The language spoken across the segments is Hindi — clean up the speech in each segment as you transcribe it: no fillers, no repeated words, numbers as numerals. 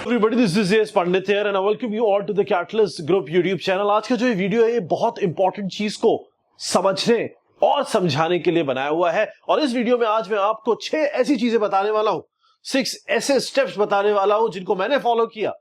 Everybody, this is Mr A.S Pandit here and I welcome you all to the Catalyst Group YouTube channel। आज का जो ये वीडियो है ये बहुत इंपॉर्टेंट चीज को समझने और समझाने के लिए बनाया हुआ है और इस वीडियो में आज मैं आपको 6 ऐसी चीजें बताने वाला हूं, 6 ऐसे स्टेप्स बताने वाला हूं जिनको मैंने फॉलो किया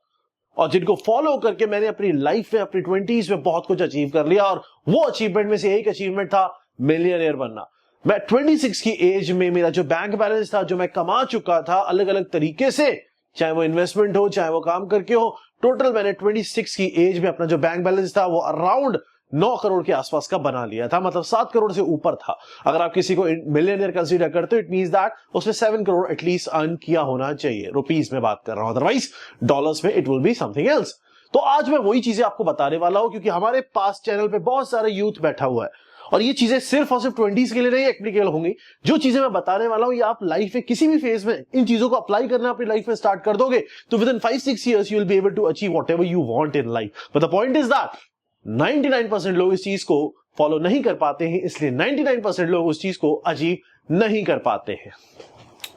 और जिनको फॉलो करके मैंने अपनी लाइफ में अपनी 20s में बहुत कुछ अचीव कर लिया और वो अचीवमेंट में से एक अचीवमेंट था मिलियनेयर बनना। मैं 26 की एज में मेरा जो बैंक बैलेंस था, जो मैं कमा चुका था अलग अलग तरीके से, चाहे वो इन्वेस्टमेंट हो चाहे वो काम करके हो, टोटल मैंने 26 की एज में अपना जो बैंक बैलेंस था वो अराउंड 9 करोड़ के आसपास का बना लिया था। मतलब 7 करोड़ से ऊपर था। अगर आप किसी को मिलियनेयर कंसीडर करते हो, इट मींस दैट उसने 7 करोड़ एटलीस्ट अर्न किया होना चाहिए। रुपीस में बात कर रहा हूं, अदरवाइज डॉलर्स में it will be something else. तो आज मैं वही चीजें आपको बताने वाला हूं क्योंकि हमारे पास चैनल पे बहुत सारे यूथ बैठा हुआ है और ये चीजें सिर्फ और सिर्फ 20s के लिए नहीं एप्लीकेबल होंगी। जो चीजें मैं बताने वाला हूं ये आप लाइफ में किसी भी फेज में इन चीजों को अप्लाई करना अपनी लाइफ में स्टार्ट कर दोगे तो with in 5-6 years you will be able to achieve whatever you want in life. But the point is that 99% लोग इस चीज को फॉलो नहीं कर पाते हैं, इसलिए 99% लोग उस चीज को अचीव नहीं कर पाते हैं।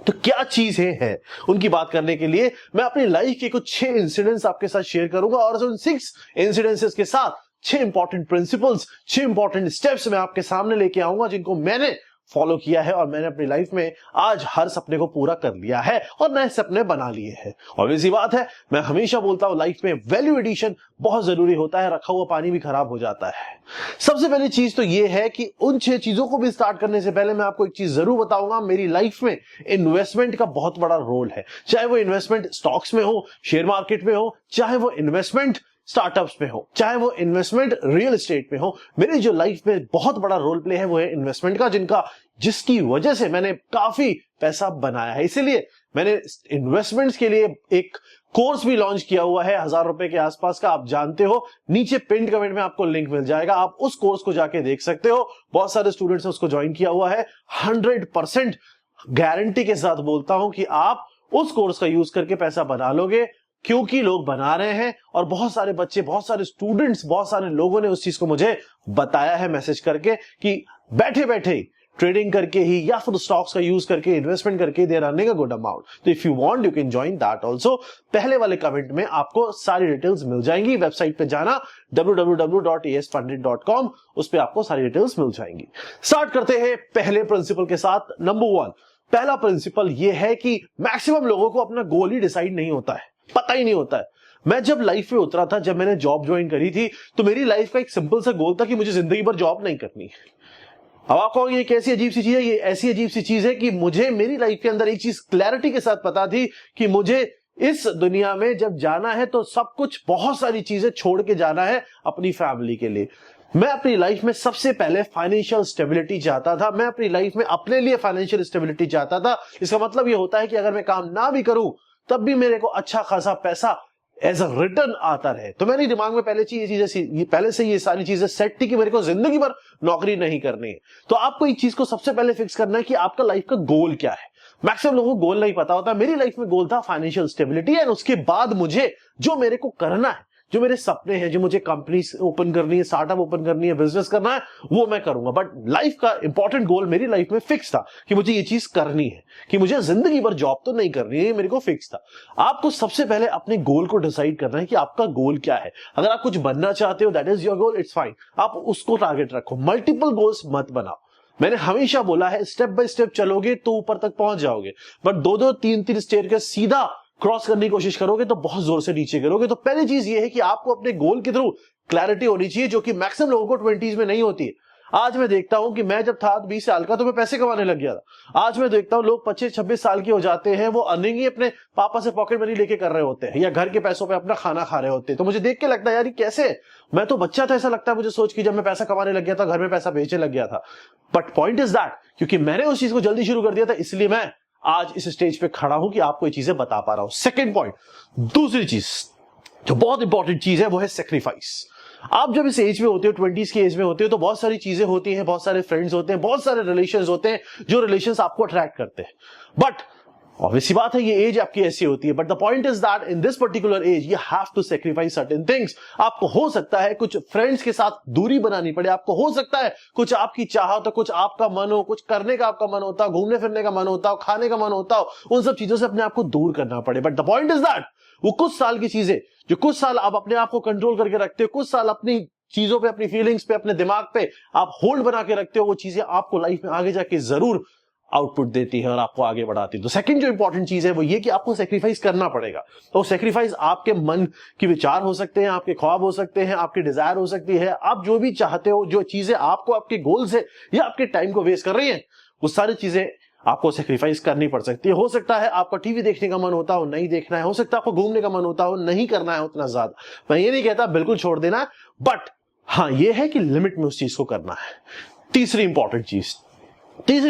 तो क्या चीजें हैं उनकी बात करने के लिए मैं अपनी लाइफ के कुछ 6 इंसिडेंट्स आपके साथ शेयर करूंगा और उन 6 इंसिडेंसेस के साथ 6 इंपॉर्टेंट प्रिंसिपल्स, 6 इंपॉर्टेंट स्टेप्स मैं आपके सामने लेके आऊंगा जिनको मैंने फॉलो किया है और मैंने अपनी लाइफ में आज हर सपने को पूरा कर लिया है और नए सपने बना लिए हैं। ऑब्वियस सी बात है, मैं हमेशा बोलता हूं लाइफ में वैल्यू एडिशन बहुत जरूरी होता है, रखा हुआ पानी भी खराब हो जाता है। सबसे पहली चीज तो ये है कि उन 6 चीजों को भी स्टार्ट करने से पहले मैं आपको एक चीज जरूर बताऊंगा। मेरी लाइफ में इन्वेस्टमेंट का बहुत बड़ा रोल है, चाहे वो इन्वेस्टमेंट स्टॉक्स में हो, शेयर मार्केट में हो, चाहे वो इन्वेस्टमेंट स्टार्टअप्स में हो, चाहे वो इन्वेस्टमेंट रियल एस्टेट में हो। मेरी जो लाइफ में बहुत बड़ा रोल प्ले है वो है इन्वेस्टमेंट का, जिसकी वजह से मैंने काफी पैसा बनाया है। इसीलिए मैंने इन्वेस्टमेंट्स के लिए एक कोर्स भी लॉन्च किया हुआ है 1000 रुपए के आसपास का। आप जानते हो, नीचे पिंड कमेंट में आपको लिंक मिल जाएगा, आप उस कोर्स को जाके देख सकते हो। बहुत सारे स्टूडेंट्स ने उसको ज्वाइन किया हुआ है। 100% गारंटी के साथ बोलता हूं कि आप उस कोर्स का यूज करके पैसा बना लोगे, क्योंकि लोग बना रहे हैं और बहुत सारे बच्चे, बहुत सारे स्टूडेंट्स, बहुत सारे लोगों ने उस चीज को मुझे बताया है मैसेज करके कि बैठे बैठे ट्रेडिंग करके ही या फिर स्टॉक्स का यूज करके इन्वेस्टमेंट करके they running a good amount. तो if you want you can join that also. पहले वाले कमेंट में आपको सारी डिटेल्स मिल जाएंगी। वेबसाइट पे जाना www.aspandit.com, उस पे आपको सारी डिटेल्स मिल जाएंगी। स्टार्ट करते हैं पहले प्रिंसिपल के साथ। नंबर 1, पहला प्रिंसिपल ये है कि मैक्सिमम लोगों को अपना गोल ही डिसाइड नहीं होता है, पता ही नहीं होता है। मैं जब लाइफ में उतरा था, जब मैंने जॉब ज्वाइन करी थी, तो मेरी लाइफ का एक सिंपल सा गोल था कि मुझे जिंदगी भर जॉब नहीं करनी है। अब आप कहोगे ये कैसी अजीब सी चीज है? ये ऐसी अजीब सी चीज है कि मुझे मेरी लाइफ के अंदर एक चीज क्लैरिटी के साथ पता थी कि मुझे इस दुनिया में जब जाना है तो सब कुछ, बहुत सारी चीजें छोड़ के जाना है अपनी फैमिली के लिए। मैं अपनी लाइफ में सबसे पहले फाइनेंशियल स्टेबिलिटी चाहता था। मैं अपनी लाइफ में अपने लिए फाइनेंशियल स्टेबिलिटी चाहता था। इसका मतलब ये होता है कि अगर मैं काम ना भी करूं तब भी मेरे को अच्छा खासा पैसा एज अ रिटर्न आता रहे। तो मेरे दिमाग में पहले से ये सारी चीजें सेट थी कि मेरे को जिंदगी भर नौकरी नहीं करनी है। तो आपको एक चीज को सबसे पहले फिक्स करना है कि आपका लाइफ का गोल क्या है। मैक्सिमम लोगों को गोल नहीं पता होता। मेरी लाइफ में गोल था फाइनेंशियल स्टेबिलिटी एंड उसके बाद मुझे जो मेरे को करना है, जो मेरे सपने हैं, जो मुझे कंपनी ओपन करनी है, स्टार्टअप ओपन करनी है, बिजनेस करना है, वो मैं करूंगा। बट लाइफ का इंपॉर्टेंट गोल मेरी लाइफ में फिक्स था कि मुझे ये चीज करनी है, कि मुझे जिंदगी भर जॉब तो नहीं करनी है, ये मेरे को फिक्स था। आपको सबसे पहले अपने गोल को डिसाइड करना है कि आपका गोल क्या है। अगर आप कुछ बनना चाहते हो, that is your goal, it's fine, आप उसको टारगेट रखो। मल्टीपल गोल्स मत बनाओ। मैंने हमेशा बोला है, स्टेप बाय स्टेप चलोगे तो ऊपर तक पहुंच जाओगे, बट 2-2, 3-3 स्टेयर के सीधा क्रॉस करने की कोशिश करोगे तो बहुत जोर से नीचे गिरोगे। तो पहली चीज ये है कि आपको अपने गोल के थ्रू क्लैरिटी होनी चाहिए, जो कि मैक्सिमम लोगों को 20s में नहीं होती है। आज मैं देखता हूं कि मैं जब था 20 साल का तो मैं पैसे कमाने लग गया था। आज मैं देखता हूं लोग 25-26 साल के हो जाते हैं, वो अर्निंग ही अपने पापा से पॉकेट मनी लेके कर रहे होते हैं या घर के पैसों पे अपना खाना खा रहे होते हैं। तो मुझे देख के लगता है यार ये कैसे? मैं तो बच्चा था, ऐसा लगता है मुझे सोच के, जब मैं पैसा कमाने लग गया था, घर में पैसा बेचने लग गया था। बट पॉइंट इज दैट क्योंकि मैंने उस चीज को जल्दी शुरू कर दिया था, इसलिए मैं आज इस स्टेज पे खड़ा हूं कि आपको ये चीजें बता पा रहा हूं। सेकंड पॉइंट, दूसरी चीज जो बहुत इंपॉर्टेंट चीज है वो है सेक्रीफाइस। आप जब इस एज में होते हो, 20s की एज में होते हो, तो बहुत सारी चीजें होती हैं, बहुत सारे फ्रेंड्स होते हैं, बहुत सारे रिलेशंस होते हैं, जो रिलेशंस आपको अट्रैक्ट करते हैं। बट ऑब्वियसली बात है, ये एज आपकी ऐसी होती है, but the point is that in this particular age you have to sacrifice certain things. आपको हो सकता है कुछ फ्रेंड्स के साथ दूरी बनानी पड़े, आपको हो सकता है कुछ आपकी चाहत हो, कुछ आपका मन हो, कुछ करने का आपका मन होता हो, घूमने फिरने का मन होता हो, खाने का मन होता हो, उन सब चीजों से अपने आप को दूर करना पड़े। But the point is that वो कुछ साल की चीजें जो कुछ साल आप अपने आप को कंट्रोल करके रखते हो, कुछ साल अपनी चीजों पे, अपनी फीलिंग्स पे, अपने दिमाग पे आप होल्ड बना के रखते हो, वो चीजें आपको लाइफ में आगे जाके जरूर आउटपुट देती है और आपको आगे बढ़ाती है। तो सेकंड जो इंपॉर्टेंट चीज है वो ये कि आपको सेक्रीफाइस करना पड़ेगा। तो सेक्रीफाइस आपके मन की विचार हो सकते हैं, आपके ख्वाब हो सकते हैं, आपकी डिजायर हो सकती है, आप जो भी चाहते हो, जो चीजें आपको आपके गोल से या आपके टाइम को वेस्ट कर रही हैं, वो सारी चीजें आपको सेक्रीफाइस करनी पड़ सकती है। हो सकता है आपका टीवी देखने का मन होता हो, नहीं देखना है, हो सकता है आपको घूमने का मन होता हो, नहीं करना है उतना ज्यादा। मैं ये नहीं कहता बिल्कुल छोड़ देना है, बट हाँ ये है कि लिमिट में उस चीज को करना है। तीसरी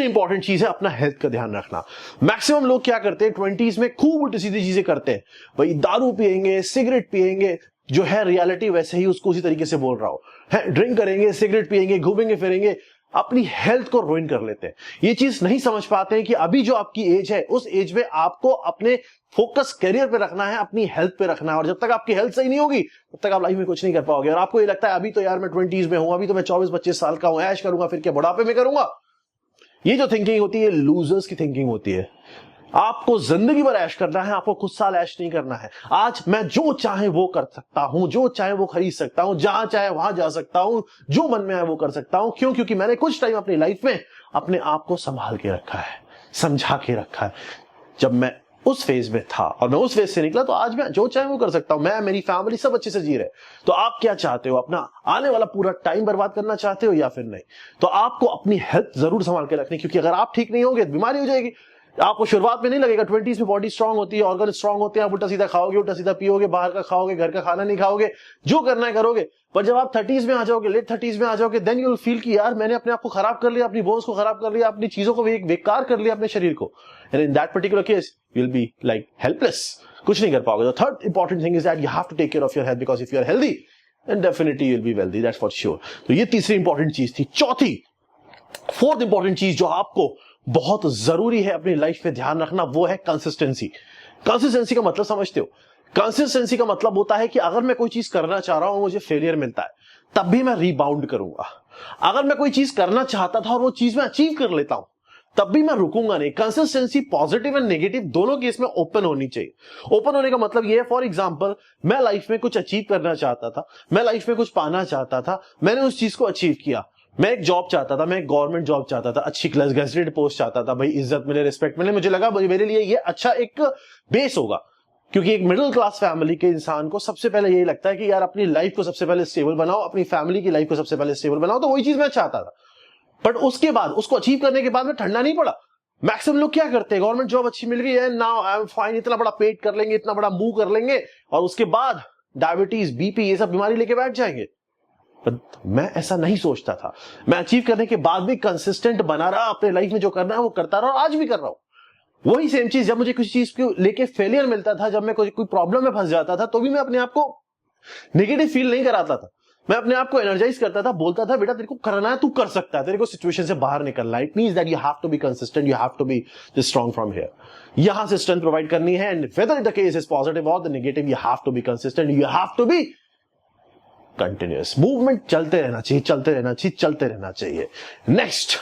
इंपॉर्टेंट चीज है अपना हेल्थ का ध्यान रखना। मैक्सिमम लोग क्या करते हैं 20s में, खूब उल्टी सीधी चीजें करते हैं, भाई दारू पिएंगे, सिगरेट पिएंगे, जो है रियलिटी वैसे ही उसको उसी तरीके से बोल रहा हूं, है ड्रिंक करेंगे, सिगरेट पिएंगे, घूमेंगे फिरेंगे, अपनी हेल्थ को रुइन कर लेते हैं। ये चीज नहीं समझ पाते हैं कि अभी जो आपकी एज है, उस एज में आपको अपने फोकस करियर पे रखना है, अपनी हेल्थ पे रखना है, और जब तक आपकी हेल्थ सही नहीं होगी तब तक आप लाइफ में कुछ नहीं कर पाओगे। और आपको ये लगता है अभी तो यार मैं 20s में हूं, अभी तो मैं 24-25 साल का हूं, ऐश करूंगा, फिर क्या बुढ़ापे में करूंगा। ये जो थिंकिंग होती है लूजर्स की थिंकिंग होती है। आपको जिंदगी भर ऐश करना है, आपको कुछ साल ऐश नहीं करना है। आज मैं जो चाहे वो कर सकता हूं, जो चाहे वो खरीद सकता हूं, जहां चाहे वहां जा सकता हूं, जो मन में आए वो कर सकता हूं। क्यों? क्योंकि मैंने कुछ टाइम अपनी लाइफ में अपने आप को संभाल के रखा है, समझा के रखा है। जब मैं उस फेज में था और मैं उस फेज से निकला, तो आज मैं जो चाहे वो कर सकता हूं। मैं, मेरी फैमिली सब अच्छे से जी रहे। तो आप क्या चाहते हो? अपना आने वाला पूरा टाइम बर्बाद करना चाहते हो या फिर नहीं? तो आपको अपनी हेल्थ जरूर संभाल के रखनी, क्योंकि अगर आप ठीक नहीं होंगे बीमारी हो जाएगी। आपको शुरुआत में नहीं लगेगा, 20s में बॉडी स्ट्रांग होती है, ऑर्गन स्ट्रांग होते हैं, आप उल्टा सीधा खाओगे, उल्टा सीधा पियोगे, बाहर का खाओगे, घर का खाना नहीं खाओगे, जो करना है करोगे। पर जब आप 30s में आ जाओगे, लेट 30s में आ जाओगे, देन यू विल फील कि यार मैंने अपने आप को खराब कर लिया, अपनी बोन्स को खराब कर लिया, अपनी चीजों को बेकार कर लिया, अपने शरीर को। And in that particular case you will be like helpless, कुछ नहीं कर पाओगे। The third important thing is that you have to take care of your health, because if you are healthy then definitely you will be wealthy, that's for sure. तो ये तीसरी इंपॉर्टेंट चीज थी। फोर्थ इंपॉर्टेंट चीज जो आपको बहुत जरूरी है अपनी लाइफ में ध्यान रखना, वो है कंसिस्टेंसी। कंसिस्टेंसी का मतलब समझते हो? कंसिस्टेंसी का मतलब होता है कि अगर मैं कोई चीज करना चाह रहा हूं, मुझे फेलियर मिलता है, तब भी मैं रीबाउंड करूंगा। अगर मैं कोई चीज करना चाहता था और वो चीज मैं अचीव कर लेता हूं, तब भी मैं रुकूंगा नहीं। कंसिस्टेंसी पॉजिटिव एंड नेगेटिव दोनों केस में ओपन होनी चाहिए। ओपन होने का मतलब ये है, फॉर एग्जांपल मैं लाइफ में कुछ अचीव करना चाहता था, मैं लाइफ में कुछ पाना चाहता था, मैंने उस चीज को अचीव किया। मैं एक जॉब चाहता था, मैं एक गवर्नमेंट जॉब चाहता था, अच्छी क्लास गेजेटेड पोस्ट चाहता था, भाई इज्जत मिले, रिस्पेक्ट मिले। मुझे लगा मेरे लिए ये अच्छा एक बेस होगा, क्योंकि एक मिडिल क्लास फैमिली के इंसान को सबसे पहले यही लगता है कि यार अपनी लाइफ को सबसे पहले स्टेबल बनाओ, अपनी फैमिली की लाइफ को सबसे पहले स्टेबल बनाओ। तो वही चीज मैं चाहता था, बट उसके बाद उसको अचीव करने के बाद में ठंडा नहीं पड़ा। मैक्सिमम लोग क्या करते हैं, गवर्नमेंट जॉब अच्छी मिल गई है, नाउ आई एम फाइन, इतना बड़ा पेट कर लेंगे, इतना बड़ा मुंह कर लेंगे, और उसके बाद डायबिटीज, बीपी, ये सब बीमारी लेके बैठ जाएंगे। मैं ऐसा नहीं सोचता था। मैं अचीव करने के बाद भी कंसिस्टेंट बना रहा, अपने लाइफ में जो करना है वो करता रहा, और आज भी कर रहा हूं। वही सेम चीज, जब मुझे किसी चीज को लेके फेलियर मिलता था, जब मैं कोई प्रॉब्लम में फंस जाता था, तो भी मैं अपने आप को नेगेटिव फील नहीं कराता था। मैं अपने आप को एनर्जाइज करता था, बोलता था बेटा तेरे को करना है, तू कर सकता है, तेरे को सिचुएशन से बाहर निकलना है। It means that you have to be consistent, you have to be strong from here. यहां से स्ट्रेंथ प्रोवाइड करनी है, and whether the case is positive और the negative, you have to be consistent, you have to be continuous. Movement चलते रहना चाहिए, चलते रहना चाहिए, चलते रहना चाहिए। नेक्स्ट,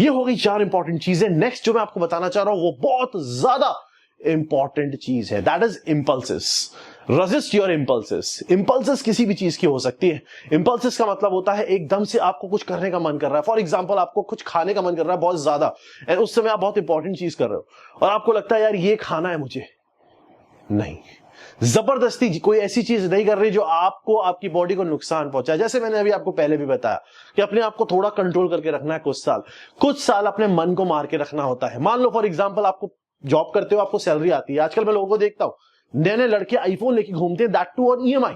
ये हो गई 4 इंपॉर्टेंट चीजें। नेक्स्ट जो मैं आपको बताना चाह रहा हूं वो बहुत ज्यादा इंपॉर्टेंट चीज है, that is impulses. Resist your impulses. Impulses किसी भी चीज की हो सकती है। इंपल्सेस का मतलब होता है एकदम से आपको कुछ करने का मन कर रहा है। फॉर एग्जांपल आपको कुछ खाने का मन कर रहा है बहुत ज्यादा, एंड उस समय आप बहुत इंपॉर्टेंट चीज कर रहे हो और आपको लगता है यार ये खाना है मुझे, नहीं, जबरदस्ती कोई ऐसी चीज नहीं कर रही जो आपको, आपकी बॉडी को नुकसान पहुंचाए। जैसे मैंने अभी आपको पहले भी बताया कि अपने आप को थोड़ा कंट्रोल करके रखना है। कुछ साल अपने मन को मार के रखना होता है। मान लो फॉर एग्जांपल आपको जॉब करते हो, आपको सैलरी आती है। आजकल मैं लोगों को देखता हूं, नए नए लड़के आईफोन लेके घूमते हैं, that too on EMI.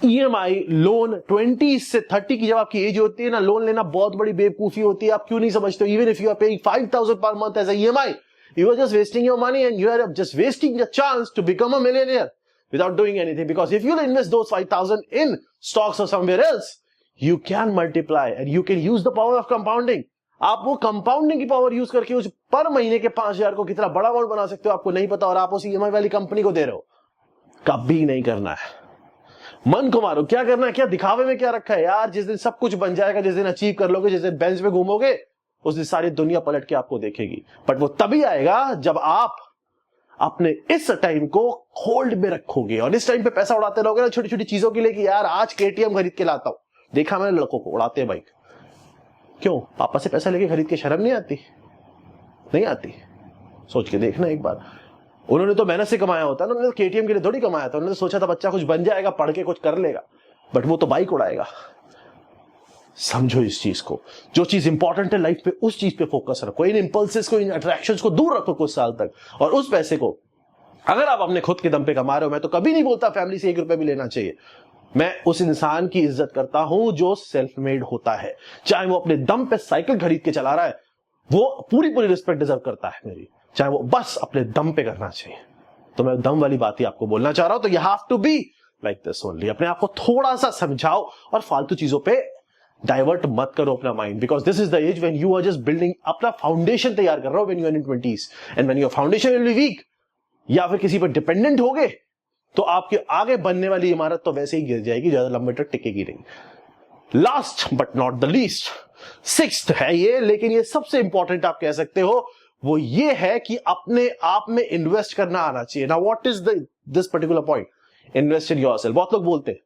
EMI loan 20 से 30 की जब आपकी एज होती है ना, लोन लेना बहुत बड़ी बेवकूफी होती है। आप क्यों नहीं समझते हो? Even if you are paying 5,000 per month as a EMI, you are just wasting your money and you are just wasting the chance to become a millionaire without doing anything. Because if you invest those 5,000 in stocks or somewhere else, you can multiply and you can use the power of compounding. आप वो कंपाउंडिंग की पावर यूज करके उस पर महीने के 5,000 को कितना बड़ा अमाउंट बना सकते हो आपको नहीं पता, और आप उस ईएमआई वाली कंपनी को दे रहे हो। कभी नहीं करना है, मन को मारो। क्या करना है, क्या दिखावे में क्या रखा है यार। जिस दिन सब कुछ बन जाएगा, जिस दिन अचीव कर लोगे, जिस दिन बेंच पे घूमोगे, उस दिन सारी दुनिया पलट के आपको देखेगी। बट वो तभी आएगा जब आप अपने इस टाइम को होल्ड में रखोगे। और इस टाइम पे पैसा उड़ाते रहोगे ना छोटी छोटी चीजों के लिए कि यार आज केटीएम खरीद के लाता हूं। देखा मैंने लड़कों को उड़ाते बाइक। क्यों? पापा से पैसा लेके खरीद के शर्म नहीं आती? नहीं आती। सोच के देखना एक बार। उन्होंने तो मेहनत से कमाया होता है ना, उन्होंने तो केटीएम के लिए थोड़ी कमाया था। उन्होंने तो सोचा था बच्चा कुछ बन जाएगा, पढ़ के कुछ कर लेगा, बट वो तो बाइक उड़ाएगा। समझो इस चीज को। जो चीज इंपॉर्टेंट है लाइफ पे, उस चीज पे फोकस रखो। इन इंपल्सेस को, इन अट्रैक्शंस को दूर रखो कुछ साल तक। और उस पैसे को अगर आप अपने खुद के दम पे कमा रहे हो, मैं तो कभी नहीं बोलता फैमिली से 1 रुपया भी लेना चाहिए। मैं उस इंसान की इज्जत करता हूं जो सेल्फ मेड होता है। चाहे वो अपने दम पे साइकिल खरीद के चला रहा है, वो पूरी पूरी रिस्पेक्ट डिजर्व करता है मेरी। चाहे वो बस अपने दम पे करना चाहिए। तो मैं दम वाली बात ही आपको बोलना चाह रहा हूं। तो you have to be like this only. अपने आप को थोड़ा सा समझाओ और फालतू चीजों पे डाइवर्ट मत करो अपना mind, because this is the age when you are just building. अपना फाउंडेशन तैयार कर रहे हो when you are in 20s, and when your foundation will be weak, या फिर किसी पर डिपेंडेंट होगे, तो आपके आगे बनने वाली इमारत तो वैसे ही गिर जाएगी, ज्यादा लंबे तक टिकेगी नहीं। Last but not the least, 6th है ये, लेकिन ये सबसे इंपॉर्टेंट आप कह सकते हो, वो ये है कि अपने आप में इन्वेस्ट करना आना चाहिए। Now what is this particular point? Invest in yourself. बहुत लोग बोलते हैं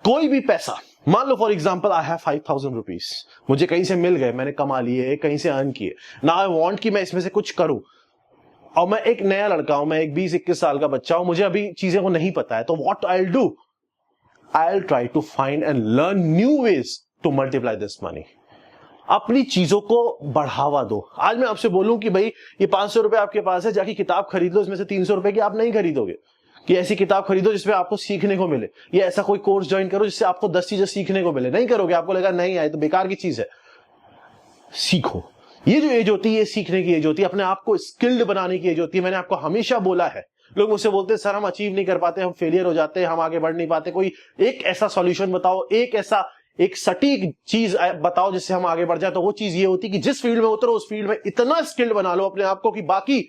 कोई भी पैसा, मान लो for example I have 5,000 rupees, मुझे कहीं से मिल गए, मैंने कमा लिए, कहीं से अर्न किए। नाउ आई वांट कि मैं इसमें से कुछ करूं, और मैं एक नया लड़का हूं, मैं एक 20-21 साल का बच्चा हूं, मुझे अभी चीजें को नहीं पता है। तो what I will do, I will try to find and learn new ways to multiply this money. अपनी चीजों को बढ़ावा दो। आज मैं आपसे बोलूं कि भाई ये 500 रुपए आपके पास है, जाके किताब खरीद लो, इसमें से 300 रुपए की आप नहीं खरीदोगे। कि ऐसी किताब खरीदो जिसमें आपको सीखने को मिले, या ऐसा कोई कोर्स ज्वाइन करो जिससे आपको 10 चीजें सीखने को मिले। नहीं करोगे, आपको लगा नहीं आए तो बेकार की चीज है। सीखो। ये जो एज होती है, ये सीखने की एज होती है, अपने आप को स्किल्ड बनाने की एज होती है। मैंने आपको हमेशा बोला है, लोग मुझसे बोलते हैं सर हम अचीव नहीं कर पाते, हम फेलियर हो जाते हैं, हम आगे बढ़ नहीं पाते। कोई एक ऐसा सॉल्यूशन बताओ, एक सटीक चीज बताओ जिससे हम आगे बढ़ जाए। तो वो चीज ये होती कि जिस फील्ड में उतरो उस फील्ड में इतना स्किल्ड बना लो अपने आप को कि बाकी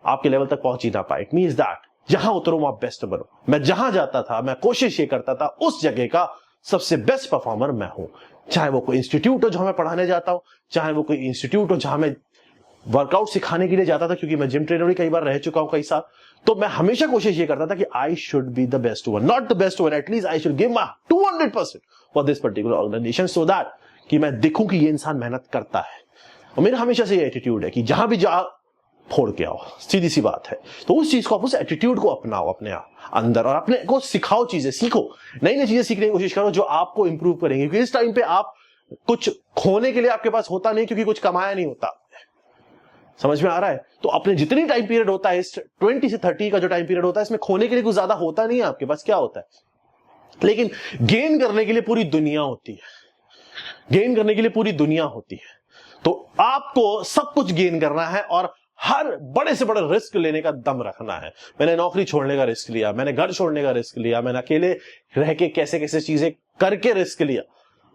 आपके लेवल तक पहुंच ही ना पाए। इट मींस दैट जहां उतरो वहां बेस्ट बनो। मैं जहां जाता था, मैं कोशिश ये करता था उस जगह का सबसे बेस्ट परफॉर्मर मैं हूं। चाहे वो कोई इंस्टीट्यूट हो जहां मैं पढ़ाने जाता हूं, चाहे वो कोई इंस्टीट्यूट हो जहां मैं वर्कआउट सिखाने के लिए जाता था, क्योंकि मैं जिम ट्रेनर भी कई बार रह चुका हूं कई साल। तो मैं हमेशा कोशिश ये करता था कि I should be the best one, not the best one, at least I should give my 200% for this particular organization, so that कि मैं देखूं कि ये इंसान मेहनत करता है। और मेरा हमेशा से ये एटीट्यूड है कि जहां भी जा फोड़ के आओ, सीधी सी बात है। तो उस चीज को आप, उस एटीट्यूड को अपनाओ अपने अंदर, और अपने को सिखाओ, चीजें सीखो, नई नई चीजें सीखने की कोशिश करो जो आपको इंप्रूव करेंगे। क्योंकि इस टाइम पे आप कुछ खोने के लिए आपके पास होता नहीं, क्योंकि कुछ कमाया नहीं होता। समझ में आ रहा है? तो अपने जितनी टाइम पीरियड होता है, इस 20 से 30 का जो टाइम पीरियड होता है, इसमें खोने के लिए कुछ ज्यादा होता नहीं है आपके पास। क्या होता है? लेकिन गेन करने के लिए पूरी दुनिया होती है। गेन करने के लिए पूरी दुनिया होती है। तो आपको सब कुछ गेन करना है और हर बड़े से बड़े रिस्क लेने का दम रखना है। मैंने नौकरी छोड़ने का रिस्क लिया, मैंने घर छोड़ने का रिस्क लिया, मैंने अकेले रह के कैसे कैसे चीजें करके रिस्क लिया,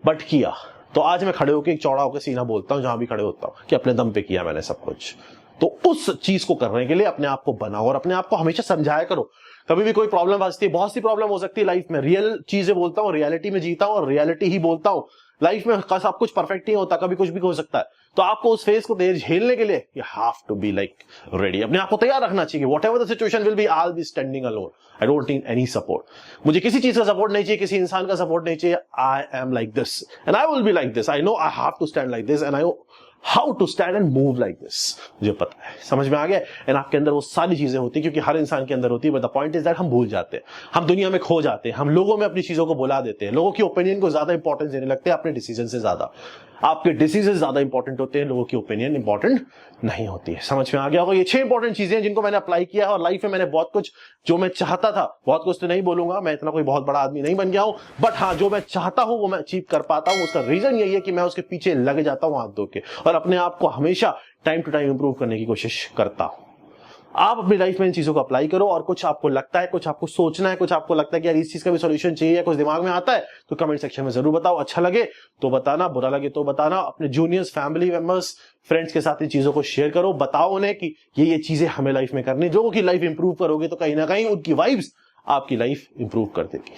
बट किया। तो आज मैं खड़े होकर, चौड़ा होकर सीना बोलता हूं जहां भी खड़े होता हूं कि अपने दम पे किया मैंने सब कुछ। तो उस चीज को करने के लिए अपने आप को बनाओ और अपने आप को हमेशा समझाया करो। कभी भी कोई प्रॉब्लम आती है, बहुत सी प्रॉब्लम हो सकती है लाइफ में, रियल चीजें बोलता हूं, रियलिटी में जीता हूं और रियलिटी ही बोलता हूं। लाइफ में सब कुछ परफेक्ट नहीं होता, कभी कुछ भी हो सकता है। तो आपको उस फेज को झेलने के लिए you have to be like ready. अपने आप को तैयार रखना चाहिए। Whatever the situation will be, I will be standing alone, I don't need any support. मुझे किसी चीज का सपोर्ट नहीं चाहिए, किसी इंसान का सपोर्ट नहीं चाहिए। I am like this and I will be like this. I know I have to stand like this and I know how to stand and move like this. मुझे पता है, समझ में आ गया। एंड आपके अंदर वो सारी चीजें होती है, क्योंकि हर इंसान के अंदर होती है। But the point is that हम भूल जाते हैं, हम दुनिया में खो जाते हैं, हम लोगों में अपनी चीजों को बुला देते हैं, लोगों की ओपिनियन को ज्यादा इंपॉर्टेंस देने लगते हैं अपने डिसीजन से ज्यादा। आपके डिसीजन ज्यादा इंपॉर्टेंट होते हैं, लोगों की ओपिनियन इंपॉर्टेंट नहीं होती है। समझ में आ गया होगा। ये 6 इंपॉर्टेंट चीजें हैं जिनको मैंने अप्लाई किया है और लाइफ में मैंने बहुत कुछ जो मैं चाहता था, बहुत कुछ तो नहीं बोलूंगा, मैं इतना कोई बहुत बड़ा आदमी नहीं बन गया हूं, बट हाँ जो मैं चाहता हूं वो मैं अचीव कर पाता हूं। उसका रीजन यही है कि मैं उसके पीछे लग जाता हूं हाथ धो के और अपने आप को हमेशा टाइम टू टाइम इंप्रूव करने की कोशिश करता हूं। आप अपनी लाइफ में इन चीजों को अप्लाई करो, और कुछ आपको लगता है, कुछ आपको सोचना है, कुछ आपको लगता है कि यार इस चीज का भी सॉल्यूशन चाहिए या कुछ दिमाग में आता है, तो कमेंट सेक्शन में जरूर बताओ। अच्छा लगे तो बताना, बुरा लगे तो बताना। अपने जूनियर्स, फैमिली मेंबर्स, फ्रेंड्स के साथ इन चीजों को शेयर करो, बताओ उन्हें कि ये चीजें हमें लाइफ में करनी। लोगों की लाइफ इंप्रूव करोगे तो कहीं ना कहीं उनकी वाइब्स आपकी लाइफ इंप्रूव कर देगी।